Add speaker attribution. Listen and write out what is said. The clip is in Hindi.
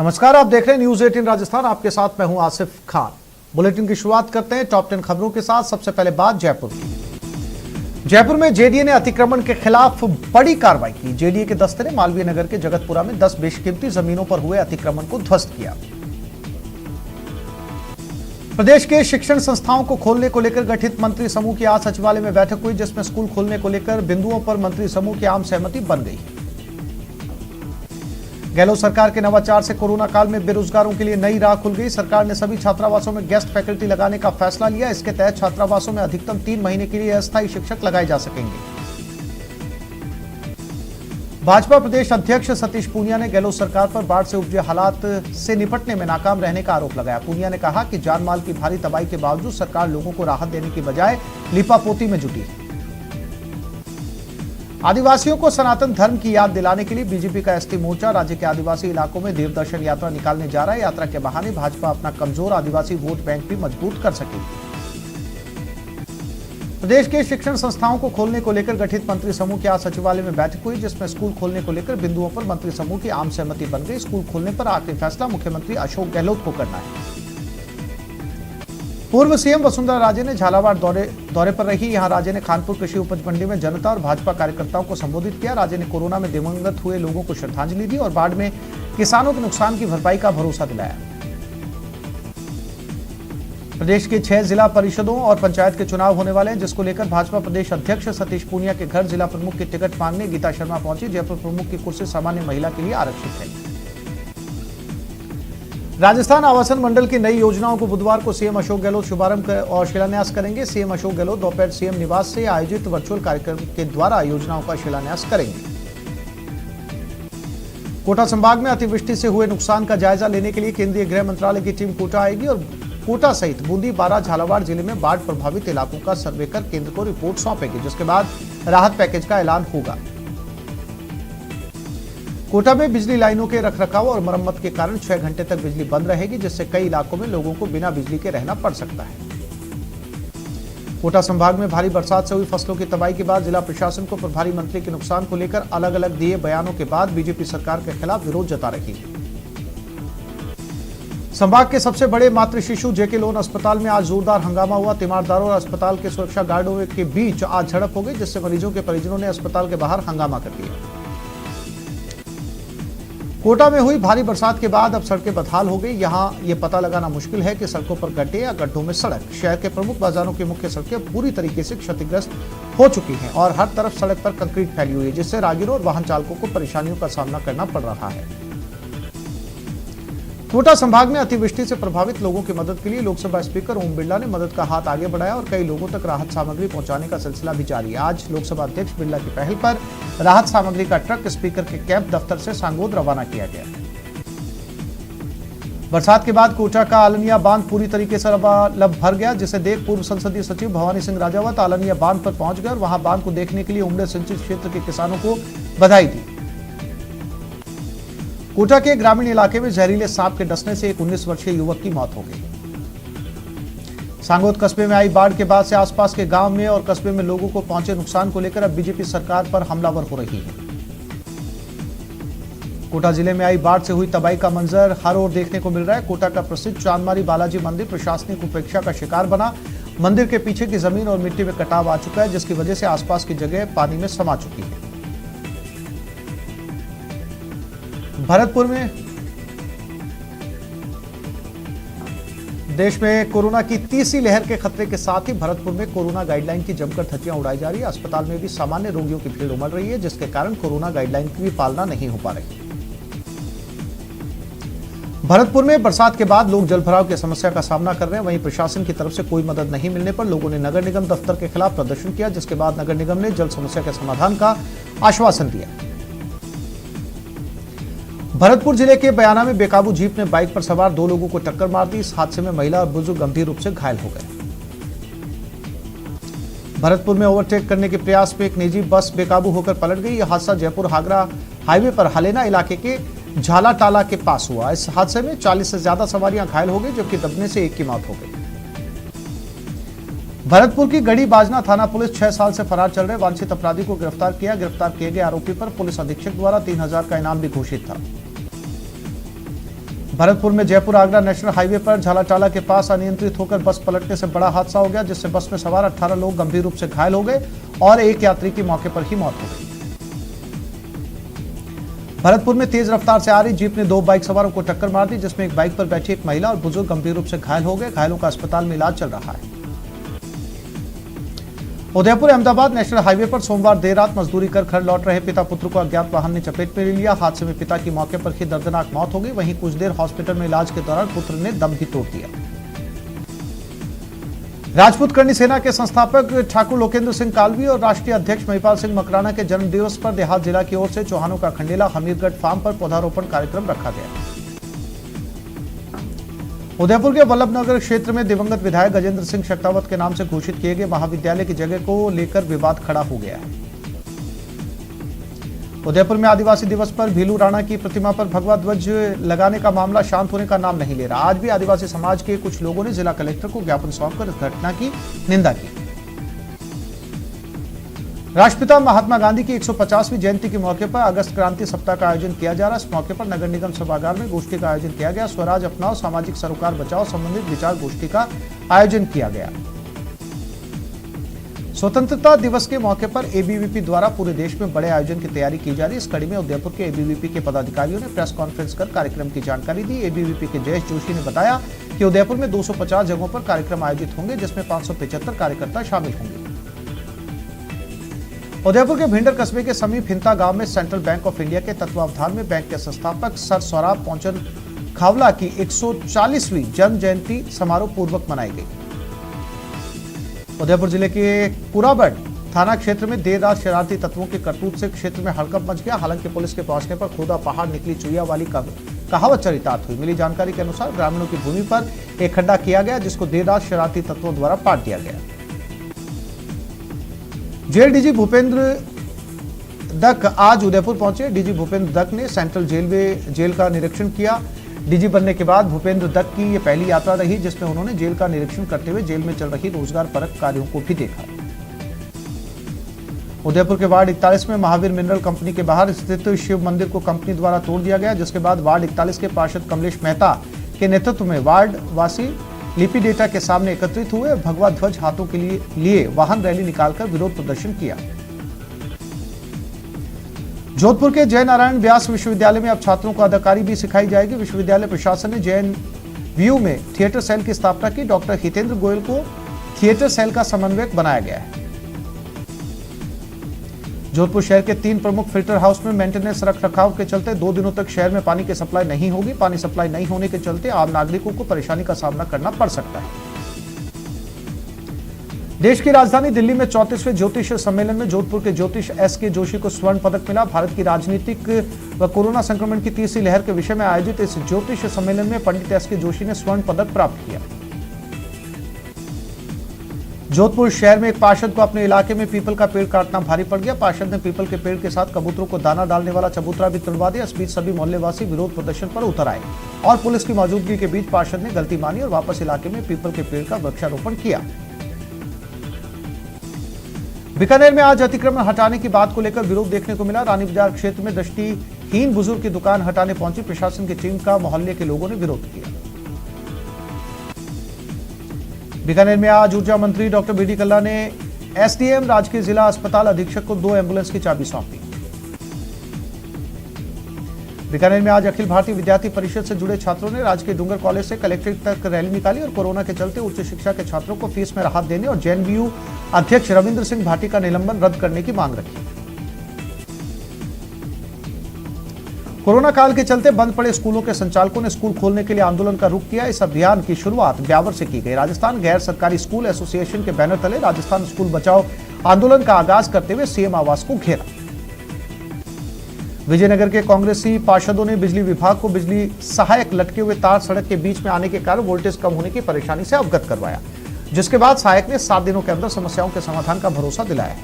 Speaker 1: नमस्कार, आप देख रहे हैं न्यूज 18 राजस्थान। आपके साथ मैं हूं आसिफ खान। बुलेटिन की शुरुआत करते हैं टॉप 10 खबरों के साथ। सबसे पहले बात जयपुर की। जयपुर में जेडीए ने अतिक्रमण के खिलाफ बड़ी कार्रवाई की। जेडीए के दस्ते ने मालवीय नगर के जगतपुरा में 10 बेशकीमती जमीनों पर हुए अतिक्रमण को ध्वस्त किया। प्रदेश के शिक्षण संस्थाओं को खोलने को लेकर गठित मंत्री समूह की आज सचिवालय में बैठक हुई, जिसमें स्कूल खोलने को लेकर बिंदुओं पर मंत्री समूह की आम सहमति बन गई। गहलोत सरकार के नवाचार से कोरोना काल में बेरोजगारों के लिए नई राह खुल गई। सरकार ने सभी छात्रावासों में गेस्ट फैकल्टी लगाने का फैसला लिया। इसके तहत छात्रावासों में अधिकतम 3 महीने के लिए अस्थायी शिक्षक लगाए जा सकेंगे। भाजपा प्रदेश अध्यक्ष सतीश पूनिया ने गहलोत सरकार पर बाढ़ से उपजे हालात से निपटने में नाकाम रहने का आरोप लगाया। पूनिया ने कहा कि जानमाल की भारी तबाही के बावजूद सरकार लोगों को राहत देने की बजाय लिपापोती में जुटी है। आदिवासियों को सनातन धर्म की याद दिलाने के लिए बीजेपी का एसटी मोर्चा राज्य के आदिवासी इलाकों में देवदर्शन यात्रा निकालने जा रहा है। यात्रा के बहाने भाजपा अपना कमजोर आदिवासी वोट बैंक भी मजबूत कर सकेगी। प्रदेश के शिक्षण संस्थाओं को खोलने को लेकर गठित मंत्री समूह की आज सचिवालय में बैठक हुई, जिसमें स्कूल खोलने को लेकर बिंदुओं पर मंत्री समूह की आम सहमति बन गई। स्कूल खोलने पर आखिरी फैसला मुख्यमंत्री अशोक गहलोत को करना है। पूर्व सीएम वसुंधरा राजे ने झालावाड़ दौरे पर रही। यहां राजे ने खानपुर कृषि उपज मंडी में जनता और भाजपा कार्यकर्ताओं को संबोधित किया। राजे ने कोरोना में दिवंगत हुए लोगों को श्रद्धांजलि दी और बाढ़ में किसानों के नुकसान की भरपाई का भरोसा दिलाया। प्रदेश के 6 जिला परिषदों और पंचायत के चुनाव होने वाले हैं, जिसको लेकर भाजपा प्रदेश अध्यक्ष सतीश पूनिया के घर जिला प्रमुख की टिकट मांगने गीता शर्मा पहुंची। जयपुर प्रमुख की कुर्सी सामान्य महिला के लिए आरक्षित है। राजस्थान आवासन मंडल की नई योजनाओं को बुधवार को सीएम अशोक गहलोत शुभारंभ और शिलान्यास करेंगे। सीएम अशोक गहलोत दोपहर सीएम निवास से आयोजित वर्चुअल कार्यक्रम के द्वारा योजनाओं का शिलान्यास करेंगे। कोटा संभाग में अतिवृष्टि से हुए नुकसान का जायजा लेने के लिए केंद्रीय गृह मंत्रालय की टीम कोटा आएगी और कोटा सहित बूंदी, बारां, झालावाड़ जिले में बाढ़ प्रभावित इलाकों का सर्वे कर केंद्र को रिपोर्ट सौंपेगी, जिसके बाद राहत पैकेज का ऐलान होगा। कोटा में बिजली लाइनों के रखरखाव और मरम्मत के कारण 6 घंटे तक बिजली बंद रहेगी, जिससे कई इलाकों में लोगों को बिना बिजली के रहना पड़ सकता है। कोटा संभाग में भारी बरसात से हुई फसलों की तबाही के बाद जिला प्रशासन को प्रभारी मंत्री के नुकसान को लेकर अलग अलग दिए बयानों के बाद बीजेपी सरकार के खिलाफ विरोध जता रही है। संभाग के सबसे बड़े मातृ शिशु जेके लोन अस्पताल में आज जोरदार हंगामा हुआ। तीमारदारों और अस्पताल के सुरक्षा गार्डों के बीच आज झड़प हो गई, जिससे मरीजों के परिजनों ने अस्पताल के बाहर हंगामा कर दिया। कोटा में हुई भारी बरसात के बाद अब सड़कें बदहाल हो गई। यहां यह पता लगाना मुश्किल है कि सड़कों पर गड्ढे या गड्ढों में सड़क। शहर के प्रमुख बाजारों की मुख्य सड़कें पूरी तरीके से क्षतिग्रस्त हो चुकी हैं और हर तरफ सड़क पर कंक्रीट फैली हुई है, जिससे राहगीरों और वाहन चालकों को परेशानियों का सामना करना पड़ रहा है। कोटा संभाग में अतिवृष्टि से प्रभावित लोगों की मदद के लिए लोकसभा स्पीकर ओम बिरला ने मदद का हाथ आगे बढ़ाया और कई लोगों तक राहत सामग्री पहुंचाने का सिलसिला भी जारी है। आज लोकसभा अध्यक्ष बिरला की पहल पर राहत सामग्री का ट्रक स्पीकर के कैंप दफ्तर से सांगोद रवाना किया गया। बरसात के बाद कोटा का आलनिया बांध पूरी तरीके से लब भर गया, जिसे देख पूर्व संसदीय सचिव भवानी सिंह राजावत आलनिया बांध पर पहुंच गए और वहां बांध को देखने के लिए उमड़े सिंचित क्षेत्र के किसानों को बधाई दी। कोटा के ग्रामीण इलाके में जहरीले सांप के डसने से एक 19 वर्षीय युवक की मौत हो गई। सांगोद कस्बे में आई बाढ़ के बाद से आसपास के गांव में और कस्बे में लोगों को पहुंचे नुकसान को लेकर अब बीजेपी सरकार पर हमलावर हो रही है। कोटा जिले में आई बाढ़ से हुई तबाही का मंजर हर ओर देखने को मिल रहा है। कोटा का प्रसिद्ध चांदमारी बालाजी मंदिर प्रशासनिक उपेक्षा का शिकार बना। मंदिर के पीछे की जमीन और मिट्टी में कटाव आ चुका है, जिसकी वजह से आसपास की जगह पानी में समा चुकी है। भरतपुर में देश में कोरोना की तीसरी लहर के खतरे के साथ ही भरतपुर में कोरोना गाइडलाइन की जमकर धज्जियां उड़ाई जा रही है। अस्पताल में भी सामान्य रोगियों की भीड़ उमड़ रही है, जिसके कारण कोरोना गाइडलाइन की भी पालना नहीं हो पा रही। भरतपुर में बरसात के बाद लोग जलभराव की समस्या का सामना कर रहे हैं। वहीं प्रशासन की तरफ से कोई मदद नहीं मिलने पर लोगों ने नगर निगम दफ्तर के खिलाफ प्रदर्शन किया, जिसके बाद नगर निगम ने जल समस्या के समाधान का आश्वासन दिया। भरतपुर जिले के बयाना में बेकाबू जीप ने बाइक पर सवार 2 लोगों को टक्कर मार दी। इस हादसे में महिला और बुजुर्ग गंभीर रूप से घायल हो गए। भरतपुर में ओवरटेक करने के प्रयास में एक निजी बस बेकाबू होकर पलट गई। यह हादसा जयपुर हागरा हाईवे पर हलेना इलाके के झालाटाला के पास हुआ। इस हादसे में 40 से ज्यादा सवारियां घायल हो गई, जबकि दबने से एक की मौत हो गई। भरतपुर की गढ़ी बाजना थाना पुलिस 6 साल से फरार चल रहे वांछित अपराधी को गिरफ्तार किया। गिरफ्तार किए गए आरोपी पर पुलिस अधीक्षक द्वारा 3000 का इनाम भी घोषित था। भरतपुर में जयपुर आगरा नेशनल हाईवे पर झालाटाला के पास अनियंत्रित होकर बस पलटने से बड़ा हादसा हो गया, जिससे बस में सवार 18 लोग गंभीर रूप से घायल हो गए और एक यात्री की मौके पर ही मौत हो गई। भरतपुर में तेज रफ्तार से आ रही जीप ने 2 बाइक सवारों को टक्कर मार दी, जिसमें एक बाइक पर बैठी एक महिला और बुजुर्ग गंभीर रूप से घायल हो गए। घायलों का अस्पताल में इलाज चल रहा है। उदयपुर अहमदाबाद नेशनल हाईवे पर सोमवार देर रात मजदूरी कर घर लौट रहे पिता पुत्र को अज्ञात वाहन ने चपेट में ले लिया। हादसे में पिता की मौके पर ही दर्दनाक मौत हो गई। वहीं कुछ देर हॉस्पिटल में इलाज के दौरान पुत्र ने दम भी तोड़ दिया। राजपूत करणी सेना के संस्थापक ठाकुर लोकेंद्र सिंह कालवी और राष्ट्रीय अध्यक्ष महिपाल सिंह मकराना के जन्म दिवस पर देहात जिला की ओर से चौहानों का खंडेला हमीरगढ़ फार्म पर पौधारोपण कार्यक्रम रखा गया। उदयपुर के वल्लभनगर क्षेत्र में दिवंगत विधायक गजेंद्र सिंह शेखावत के नाम से घोषित किए गए महाविद्यालय की जगह को लेकर विवाद खड़ा हो गया है। उदयपुर में आदिवासी दिवस पर भीलू राणा की प्रतिमा पर भगवा ध्वज लगाने का मामला शांत होने का नाम नहीं ले रहा। आज भी आदिवासी समाज के कुछ लोगों ने जिला कलेक्टर को ज्ञापन सौंपकर इस घटना की निंदा की। राष्ट्रपिता महात्मा गांधी की 150वीं जयंती के मौके पर अगस्त क्रांति सप्ताह का आयोजन किया जा रहा है। इस मौके पर नगर निगम सभागार में गोष्ठी का आयोजन किया गया। स्वराज अपनाओ, सामाजिक सरोकार बचाओ संबंधित विचार गोष्ठी का आयोजन किया गया। स्वतंत्रता दिवस के मौके पर एबीवीपी द्वारा पूरे देश में बड़े आयोजन की तैयारी की जा रही है। इस कड़ी में उदयपुर के एबीवीपी के पदाधिकारियों ने प्रेस कॉन्फ्रेंस कर कार्यक्रम की जानकारी दी। एबीवीपी के जयेश जोशी ने बताया कि उदयपुर में 250 जगहों पर कार्यक्रम आयोजित होंगे, जिसमें 575 कार्यकर्ता शामिल होंगे। उदयपुर के भिंडर कस्बे के समीप हिंता गांव में सेंट्रल बैंक ऑफ इंडिया के तत्वावधान में बैंक के संस्थापक सर सौराब पौंचन खावला की 140वीं जन्म जयंती समारोह पूर्वक मनाई गई। उदयपुर जिले के कुराबड़ थाना क्षेत्र में देर रात शरारती तत्वों के करतूत से क्षेत्र में हड़कंप मच गया। हालांकि पुलिस के पहुंचने पर खुदा पहाड़ निकली चुईया वाली कहावत चरितार्थ हुई। मिली जानकारी के अनुसार ग्रामीणों की भूमि पर एक खड्डा किया गया, जिसको देर रात शरारती तत्वों द्वारा पाट दिया गया। जेल डीजी भूपेंद्र दत्त आज उदयपुर पहुंचे। डीजी भूपेंद्र दत्त ने सेंट्रल जेल का निरीक्षण किया। डीजी बनने के बाद भूपेंद्र दत्त की यह पहली यात्रा रही, जिसमें उन्होंने जेल का निरीक्षण करते हुए जेल में चल रही रोजगार परक कार्यों को भी देखा। उदयपुर के वार्ड 41 में महावीर मिनरल कंपनी के बाहर स्थित शिव मंदिर को कंपनी द्वारा तोड़ दिया गया, जिसके बाद वार्ड 41 के पार्षद कमलेश मेहता के नेतृत्व में वार्ड वासी लिपि डेटा के सामने एकत्रित हुए। भगवा ध्वज हाथों के लिए वाहन रैली निकालकर विरोध प्रदर्शन किया। जोधपुर के जय नारायण व्यास विश्वविद्यालय में अब छात्रों को अदाकारी भी सिखाई जाएगी। विश्वविद्यालय प्रशासन ने JNVU में थिएटर सेल की स्थापना की। डॉक्टर हितेंद्र गोयल को थिएटर सेल का समन्वयक बनाया गया है। जोधपुर शहर के 3 प्रमुख फिल्टर हाउस में मेंटेनेंस रखरखाव के चलते 2 दिनों तक शहर में पानी की सप्लाई नहीं होगी। पानी सप्लाई नहीं होने के चलते आम नागरिकों को परेशानी का सामना करना पड़ सकता है। देश की राजधानी दिल्ली में 34वें ज्योतिष सम्मेलन में जोधपुर के ज्योतिष SK जोशी को स्वर्ण पदक मिला। भारत की राजनीतिक व कोरोना संक्रमण की तीसरी लहर के विषय में आयोजित इस ज्योतिष सम्मेलन में पंडित SK जोशी ने स्वर्ण पदक प्राप्त किया। जोधपुर शहर में एक पार्षद को अपने इलाके में पीपल का पेड़ काटना भारी पड़ गया। पार्षद ने पीपल के पेड़ के साथ कबूतरों को दाना डालने वाला चबूतरा भी तुड़वा दिया। इस बीच सभी मोहल्लेवासी विरोध प्रदर्शन पर उतर आए और पुलिस की मौजूदगी के बीच पार्षद ने गलती मानी और वापस इलाके में पीपल के पेड़ का वृक्षारोपण किया। बीकानेर में आज अतिक्रमण हटाने की बात को लेकर विरोध देखने को मिला। रानी बाजार क्षेत्र में दृष्टिहीन बुजुर्ग की दुकान हटाने पहुंची प्रशासन की टीम का मोहल्ले के लोगों ने विरोध किया। बीकानेर में आज ऊर्जा मंत्री डॉक्टर BD कल्ला ने SDM राजकीय जिला अस्पताल अधीक्षक को 2 एम्बुलेंस की चाबी सौंपी। बीकानेर में आज अखिल भारतीय विद्यार्थी परिषद से जुड़े छात्रों ने राजकीय डूंगर कॉलेज से कलेक्ट्रेट तक रैली निकाली और कोरोना के चलते उच्च शिक्षा के छात्रों को फीस में राहत देने और JNVU अध्यक्ष रविंद्र सिंह भाटी का निलंबन रद्द करने की मांग रखी। कोरोना काल के चलते बंद पड़े स्कूलों के संचालकों ने स्कूल खोलने के लिए आंदोलन का रुख किया। इस अभियान की शुरुआत ब्यावर से की गई। राजस्थान गैर सरकारी स्कूल एसोसिएशन के बैनर तले राजस्थान स्कूल बचाओ आंदोलन का आगाज करते हुए CM आवास को घेरा। विजयनगर के कांग्रेसी पार्षदों ने बिजली विभाग को बिजली सहायक लटके हुए तार सड़क के बीच में आने के कारण वोल्टेज कम होने की परेशानी से अवगत करवाया, जिसके बाद सहायक ने 7 दिनों के अंदर समस्याओं के समाधान का भरोसा दिलाया।